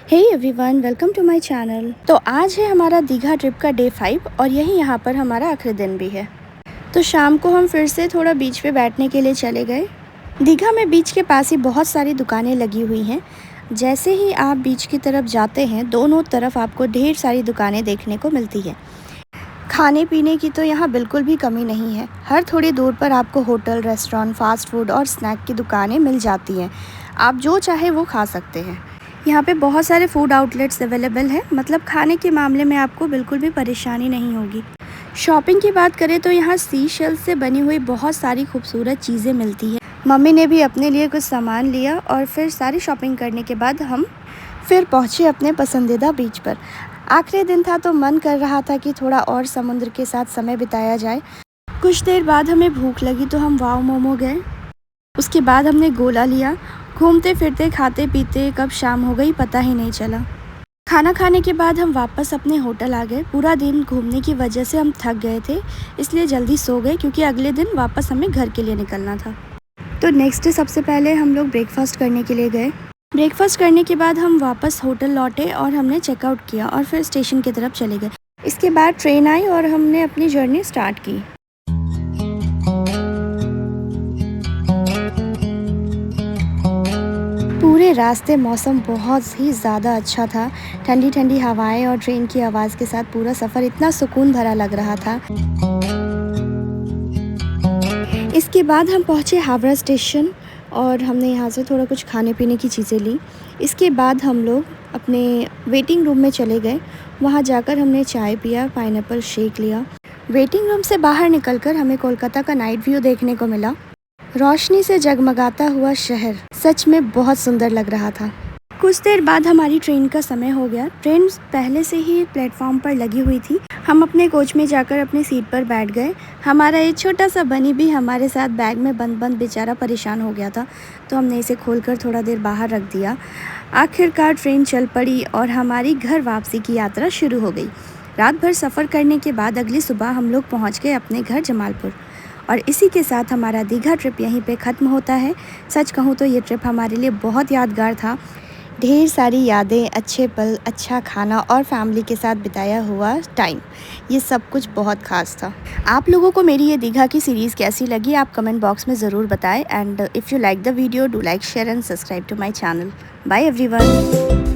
Hey everyone, welcome to my channel. तो आज है हमारा दीघा ट्रिप का डे 5 और यही यहाँ पर हमारा आखिरी दिन भी है। तो शाम को हम फिर से थोड़ा बीच पे बैठने के लिए चले गए। दीघा में बीच के पास ही बहुत सारी दुकानें लगी हुई हैं। जैसे ही आप बीच की तरफ जाते हैं, दोनों तरफ आपको ढेर सारी दुकानें देखने को मिलती है। खाने पीने की तो यहाँ बिल्कुल भी कमी नहीं है। हर थोड़ी दूर पर आपको होटल, रेस्टोरेंट, फास्ट फूड और स्नैक की दुकानें मिल जाती हैं। आप जो चाहे वो खा सकते हैं। यहाँ पे बहुत सारे फूड आउटलेट्स अवेलेबल हैं, मतलब खाने के मामले में आपको बिल्कुल भी परेशानी नहीं होगी। शॉपिंग की बात करें तो यहाँ सी शेल्स से बनी हुई बहुत सारी खूबसूरत चीज़ें मिलती हैं। मम्मी ने भी अपने लिए कुछ सामान लिया और फिर सारी शॉपिंग करने के बाद हम फिर पहुँचे अपने पसंदीदा बीच पर। आखिरी दिन था तो मन कर रहा था कि थोड़ा और समुद्र के साथ समय बिताया जाए। कुछ देर बाद हमें भूख लगी तो हम वाव मोमो गए। उसके बाद हमने गोला लिया। घूमते फिरते खाते पीते कब शाम हो गई पता ही नहीं चला। खाना खाने के बाद हम वापस अपने होटल आ गए। पूरा दिन घूमने की वजह से हम थक गए थे, इसलिए जल्दी सो गए क्योंकि अगले दिन वापस हमें घर के लिए निकलना था। तो नेक्स्ट डे सबसे पहले हम लोग ब्रेकफास्ट करने के लिए गए। ब्रेकफास्ट करने के बाद हम वापस होटल लौटे और हमने चेकआउट किया और फिर स्टेशन की तरफ चले गए। इसके बाद ट्रेन आई और हमने अपनी जर्नी स्टार्ट की। पूरे रास्ते मौसम बहुत ही ज़्यादा अच्छा था। ठंडी ठंडी हवाएं और ट्रेन की आवाज़ के साथ पूरा सफ़र इतना सुकून भरा लग रहा था। इसके बाद हम पहुंचे हावड़ा स्टेशन और हमने यहाँ से थोड़ा कुछ खाने पीने की चीज़ें ली। इसके बाद हम लोग अपने वेटिंग रूम में चले गए। वहाँ जाकर हमने चाय पिया, पाइनएप्पल शेक लिया। वेटिंग रूम से बाहर निकलकर हमें कोलकाता का नाइट व्यू देखने को मिला। रोशनी से जगमगाता हुआ शहर सच में बहुत सुंदर लग रहा था। कुछ देर बाद हमारी ट्रेन का समय हो गया। ट्रेन पहले से ही प्लेटफॉर्म पर लगी हुई थी। हम अपने कोच में जाकर अपनी सीट पर बैठ गए। हमारा एक छोटा सा बनी भी हमारे साथ बैग में बंद बंद बेचारा परेशान हो गया था, तो हमने इसे खोलकर थोड़ा देर बाहर रख दिया। आखिरकार ट्रेन चल पड़ी और हमारी घर वापसी की यात्रा शुरू हो गई। रात भर सफ़र करने के बाद अगली सुबह हम लोग पहुँच गए अपने घर जमालपुर। और इसी के साथ हमारा दीघा ट्रिप यहीं पे ख़त्म होता है। सच कहूँ तो ये ट्रिप हमारे लिए बहुत यादगार था। ढेर सारी यादें, अच्छे पल, अच्छा खाना और फैमिली के साथ बिताया हुआ टाइम, ये सब कुछ बहुत ख़ास था। आप लोगों को मेरी ये दीघा की सीरीज़ कैसी लगी आप कमेंट बॉक्स में ज़रूर बताएं। And if you like the video, do like, share and subscribe to my channel. Bye everyone.